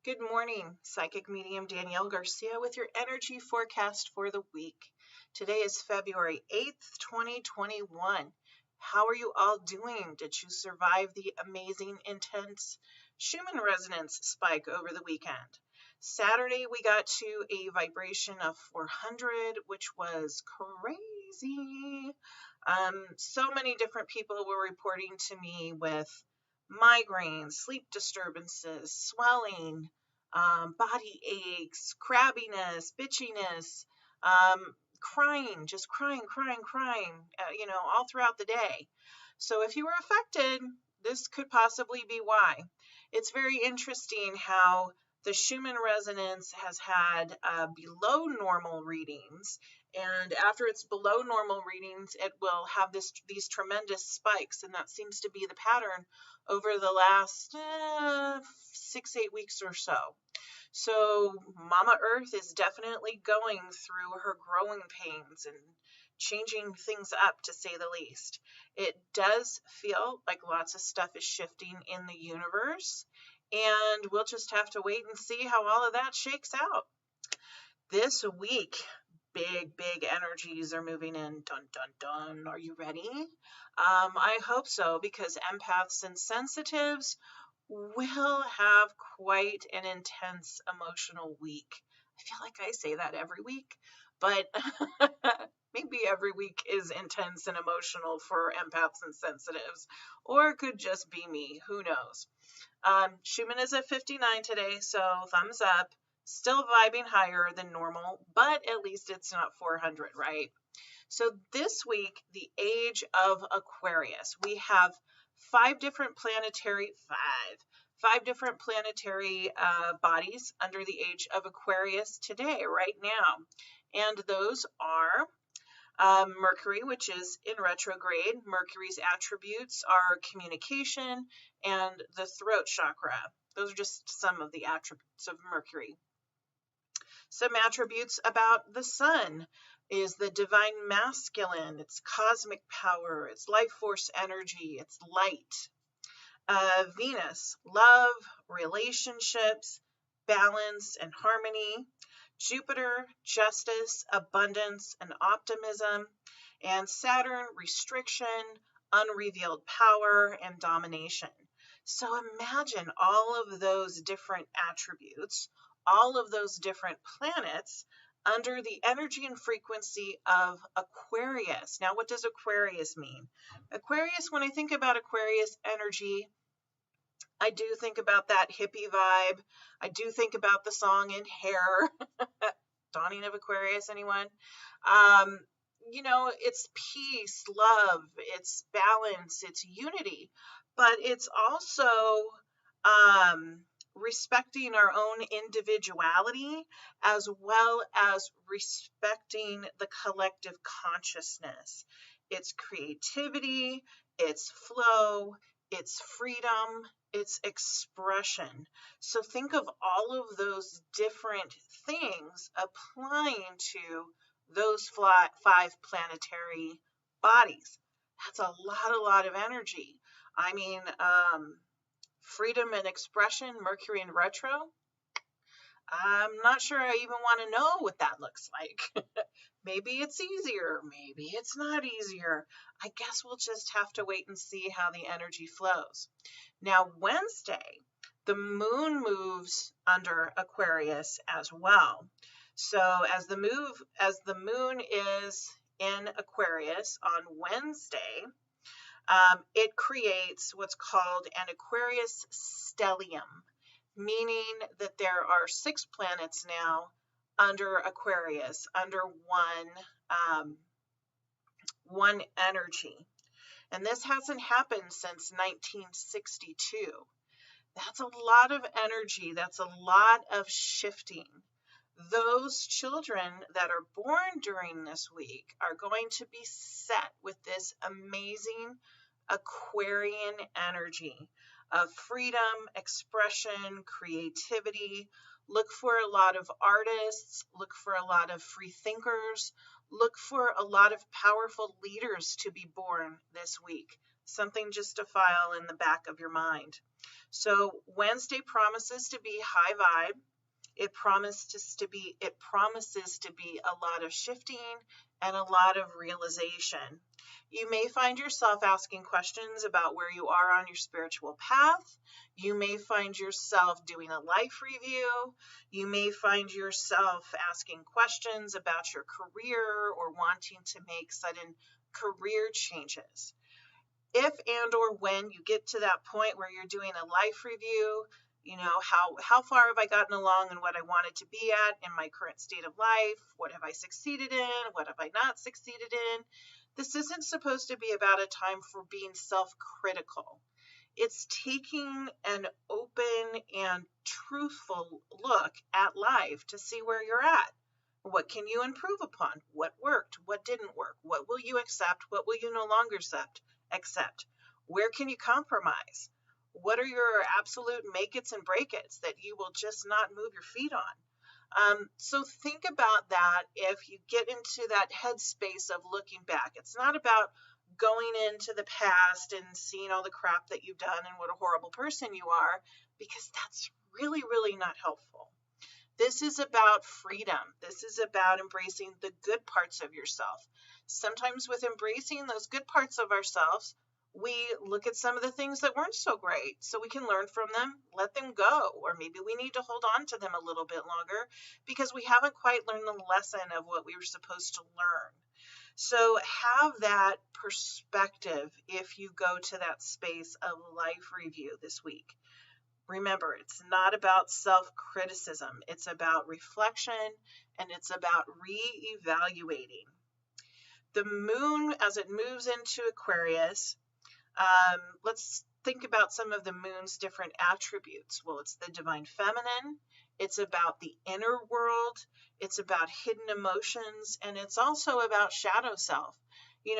Good morning, Psychic Medium Danielle Garcia with your energy forecast for the week. Today is February 8th, 2021. How are you all doing? Did you survive the amazing, intense Schumann resonance spike over the weekend? Saturday, we got to a vibration of 400, which was crazy. So many different people were reporting to me with migraines, sleep disturbances, swelling, body aches, crabbiness, bitchiness, crying, just crying, all throughout the day. So if you were affected, this could possibly be why. It's very interesting how the Schumann resonance has had below normal readings, and after it's below normal readings, it will have these tremendous spikes, and that seems to be the pattern over the last 6-8 weeks or so. So Mama Earth is definitely going through her growing pains and changing things up, to say the least. It does feel like lots of stuff is shifting in the universe, and we'll just have to wait and see how all of that shakes out. This week, big energies are moving in. Dun, dun, dun. Are you ready? I hope so, because empaths and sensitives will have quite an intense emotional week. I feel like I say that every week, but maybe every week is intense and emotional for empaths and sensitives, or it could just be me. Who knows? Schumann is at 59 today, so thumbs up. Still vibing higher than normal, but at least it's not 400, right? So this week, the age of Aquarius, we have five different planetary bodies under the age of Aquarius today, right now. And those are Mercury, which is in retrograde. Mercury's attributes are communication and the throat chakra. Those are just some of the attributes of Mercury. Some attributes about the sun is the divine masculine, it's cosmic power, it's life force energy, it's light. Venus, love, relationships, balance, and harmony. Jupiter, justice, abundance, and optimism. And Saturn, restriction, unrevealed power, and domination. So imagine all of those different attributes, all of those different planets under the energy and frequency of Aquarius. Now, what does Aquarius mean? Aquarius, when I think about Aquarius energy, I do think about that hippie vibe. I do think about the song in Hair. Dawning of Aquarius, anyone? It's peace, love, it's balance, it's unity, but it's also respecting our own individuality as well as respecting the collective consciousness. It's creativity, it's flow, it's freedom, it's expression. So think of all of those different things applying to those five planetary bodies. That's a lot of energy. I mean, freedom and expression, Mercury in retro. I'm not sure I even want to know what that looks like. Maybe it's easier, maybe it's not easier. I guess we'll just have to wait and see how the energy flows. Now, Wednesday, the moon moves under Aquarius as well. So as the moon is in Aquarius on Wednesday, it creates what's called an Aquarius Stellium, meaning that there are 6 planets now under Aquarius, under one energy. And this hasn't happened since 1962. That's a lot of energy. That's a lot of shifting. Those children that are born during this week are going to be set with this amazing Aquarian energy of freedom, expression, creativity. Look for a lot of artists, look for a lot of free thinkers, look for a lot of powerful leaders to be born this week. something just to file in the back of your mind. So Wednesday promises to be high vibe. It promises to be a lot of shifting and a lot of realization. You may find yourself asking questions about where you are on your spiritual path. You may find yourself doing a life review. You may find yourself asking questions about your career or wanting to make sudden career changes. If and or when you get to that point where you're doing a life review, how far have I gotten along in what I wanted to be at in my current state of life? What have I succeeded in? What have I not succeeded in? This isn't supposed to be about a time for being self-critical. It's taking an open and truthful look at life to see where you're at. What can you improve upon? What worked? What didn't work? What will you accept? What will you no longer accept? Where can you compromise? What are your absolute make-its and break-its that you will just not move your feet on? So think about that if you get into that headspace of looking back. It's not about going into the past and seeing all the crap that you've done and what a horrible person you are, because that's really, really not helpful. This is about freedom. This is about embracing the good parts of yourself. Sometimes with embracing those good parts of ourselves, we look at some of the things that weren't so great, so we can learn from them, let them go, or maybe we need to hold on to them a little bit longer because we haven't quite learned the lesson of what we were supposed to learn. So have that perspective if you go to that space of life review this week. Remember, it's not about self-criticism. It's about reflection, and it's about re-evaluating. The moon, as it moves into Aquarius, let's think about some of the moon's different attributes. Well, it's the divine feminine. It's about the inner world. It's about hidden emotions, and it's also about shadow self.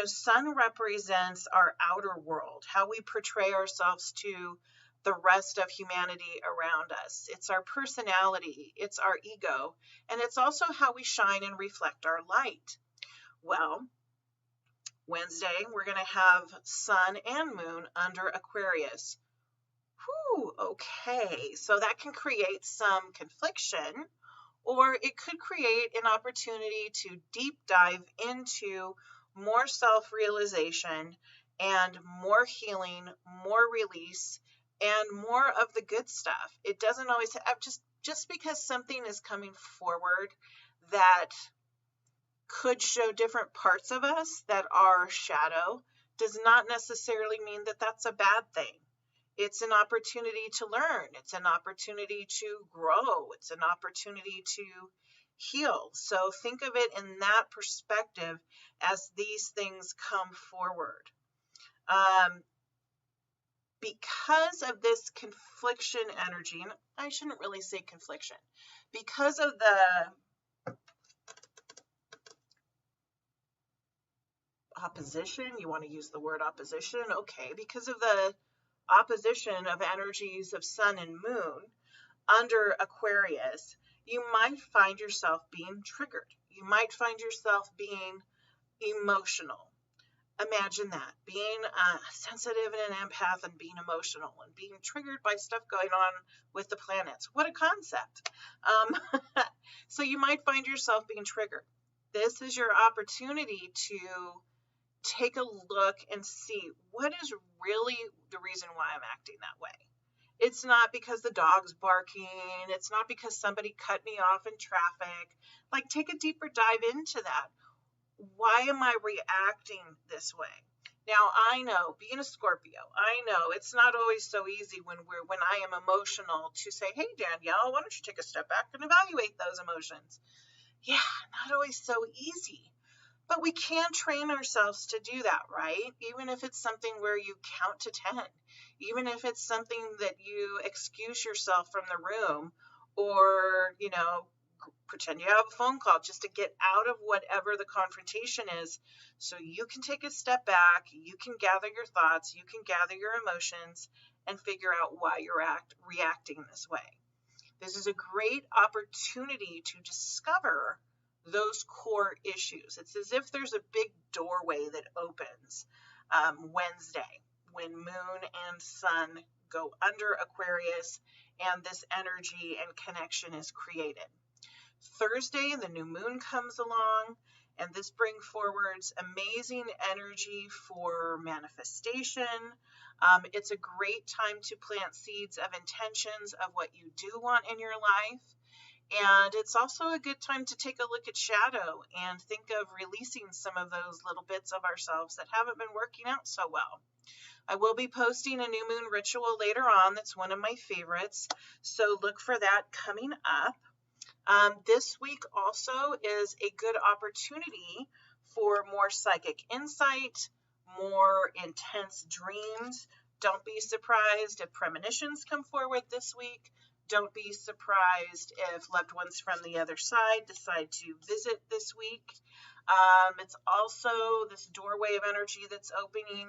Sun represents our outer world, how we portray ourselves to the rest of humanity around us. It's our personality, it's our ego, and it's also how we shine and reflect our light. Well, Wednesday, we're going to have Sun and Moon under Aquarius. Whew, okay, so that can create some confliction, or it could create an opportunity to deep dive into more self-realization and more healing, more release, and more of the good stuff. It doesn't always have, just because something is coming forward that could show different parts of us that are shadow does not necessarily mean that that's a bad thing. It's an opportunity to learn. It's an opportunity to grow. It's an opportunity to heal. So think of it in that perspective as these things come forward. Because of this confliction energy, and I shouldn't really say confliction, because of the opposition, you want to use the word opposition, okay, because of the opposition of energies of Sun and Moon under Aquarius, you might find yourself being triggered. You might find yourself being emotional. Imagine that, being sensitive and an empath and being emotional and being triggered by stuff going on with the planets. What a concept. So you might find yourself being triggered. This is your opportunity to take a look and see what is really the reason why I'm acting that way. It's not because the dog's barking. It's not because somebody cut me off in traffic. Like, take a deeper dive into that. Why am I reacting this way? Now, I know, being a Scorpio, I know it's not always so easy when I am emotional to say, hey, Danielle, why don't you take a step back and evaluate those emotions? Yeah, not always so easy. But we can train ourselves to do that, right? Even if it's something where you count to 10, even if it's something that you excuse yourself from the room, or, pretend you have a phone call just to get out of whatever the confrontation is, so you can take a step back, you can gather your thoughts, you can gather your emotions, and figure out why you're reacting this way. This is a great opportunity to discover those core issues. It's as if there's a big doorway that opens Wednesday. when moon and sun go under Aquarius and this energy and connection is created. Thursday, the new moon comes along, and this brings forwards amazing energy for manifestation. It's a great time to plant seeds of intentions of what you do want in your life. And it's also a good time to take a look at shadow and think of releasing some of those little bits of ourselves that haven't been working out so well. I will be posting a new moon ritual later on. That's one of my favorites. So look for that coming up. This week also is a good opportunity for more psychic insight, more intense dreams. Don't be surprised if premonitions come forward this week. Don't be surprised if loved ones from the other side decide to visit this week. It's also this doorway of energy that's opening.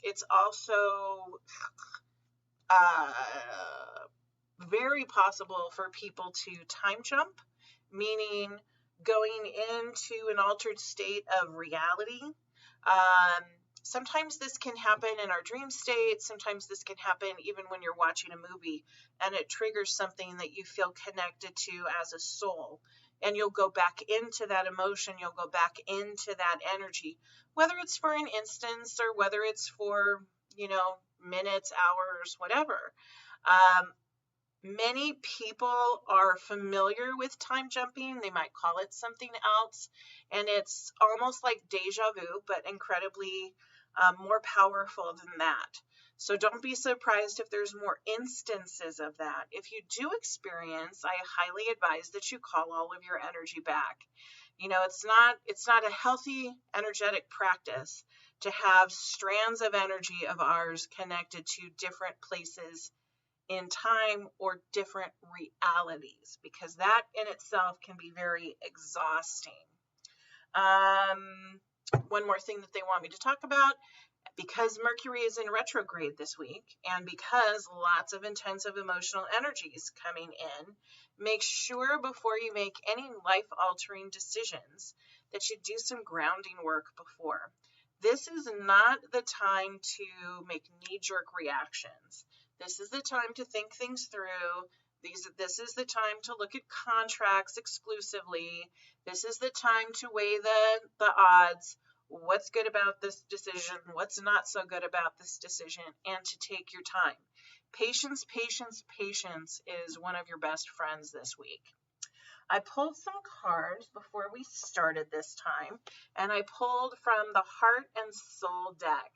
It's also very possible for people to time jump, meaning going into an altered state of reality. Sometimes this can happen in our dream state. Sometimes this can happen even when you're watching a movie and it triggers something that you feel connected to as a soul. And you'll go back into that emotion. You'll go back into that energy, whether it's for an instance or whether it's for, minutes, hours, whatever. Many people are familiar with time jumping. They might call it something else. And it's almost like deja vu, but incredibly more powerful than that. So don't be surprised if there's more instances of that. If you do experience, I highly advise that you call all of your energy back. It's not a healthy energetic practice to have strands of energy of ours connected to different places in time or different realities, because that in itself can be very exhausting. One more thing that they want me to talk about, because Mercury is in retrograde this week, and because lots of intensive emotional energies coming in, make sure before you make any life-altering decisions that you do some grounding work before. This is not the time to make knee-jerk reactions. This is the time to think things through. This is the time to look at contracts exclusively. This is the time to weigh the odds. What's good about this decision? What's not so good about this decision? And to take your time. Patience, patience, patience is one of your best friends this week. I pulled some cards before we started this time, and I pulled from the Heart and Soul deck.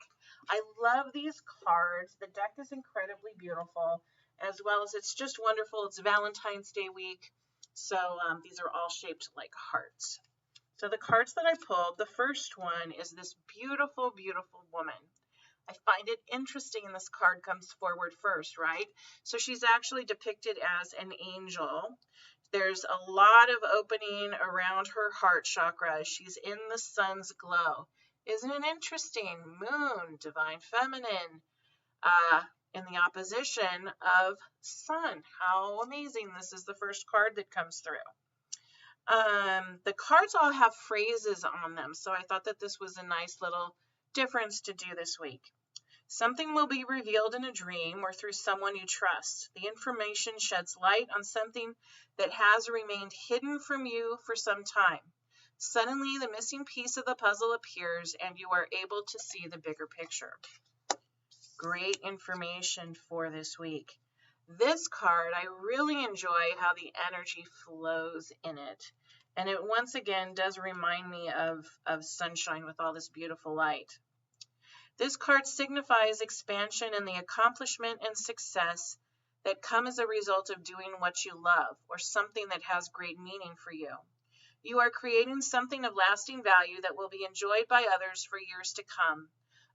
I love these cards. The deck is incredibly beautiful, as well as it's just wonderful. It's Valentine's Day week, so these are all shaped like hearts. So the cards that I pulled, the first one is this beautiful, beautiful woman. I find it interesting this card comes forward first, right? So she's actually depicted as an angel. There's a lot of opening around her heart chakra. She's in the sun's glow. Isn't it interesting? Moon, divine feminine, in the opposition of sun. How amazing. This is the first card that comes through. The cards all have phrases on them, so I thought that this was a nice little difference to do this week. Something will be revealed in a dream or through someone you trust. The information sheds light on something that has remained hidden from you for some time. Suddenly, the missing piece of the puzzle appears, and you are able to see the bigger picture. Great information for this week. This card, I really enjoy how the energy flows in it. And it once again does remind me of sunshine with all this beautiful light. This card signifies expansion and the accomplishment and success that come as a result of doing what you love or something that has great meaning for you. You are creating something of lasting value that will be enjoyed by others for years to come.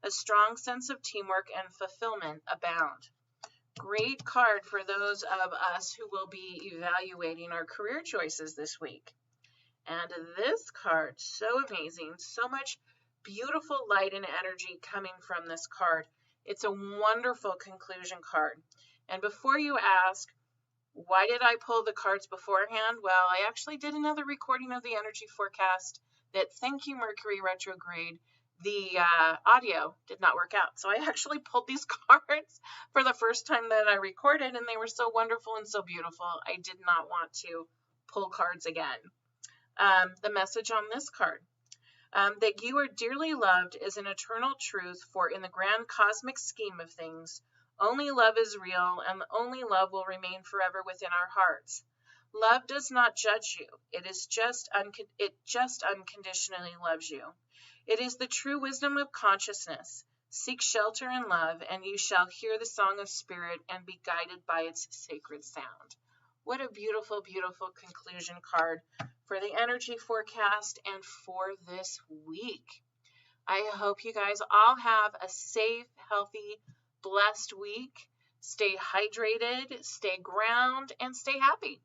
A strong sense of teamwork and fulfillment abound. Great card for those of us who will be evaluating our career choices this week. And this card, so amazing, so much beautiful light and energy coming from this card. It's a wonderful conclusion card. And before you ask, why did I pull the cards beforehand? Well, I actually did another recording of the energy forecast that Thank You Mercury retrograde the audio did not work out. So I actually pulled these cards for the first time that I recorded, and they were so wonderful and so beautiful. I did not want to pull cards again. The message on this card, that you are dearly loved is an eternal truth, for in the grand cosmic scheme of things, only love is real, and only love will remain forever within our hearts. Love does not judge you. It just unconditionally loves you. It is the true wisdom of consciousness. Seek shelter in love, and you shall hear the song of spirit and be guided by its sacred sound. What a beautiful, beautiful conclusion card for the energy forecast and for this week. I hope you guys all have a safe, healthy, blessed week. Stay hydrated, stay grounded, and stay happy.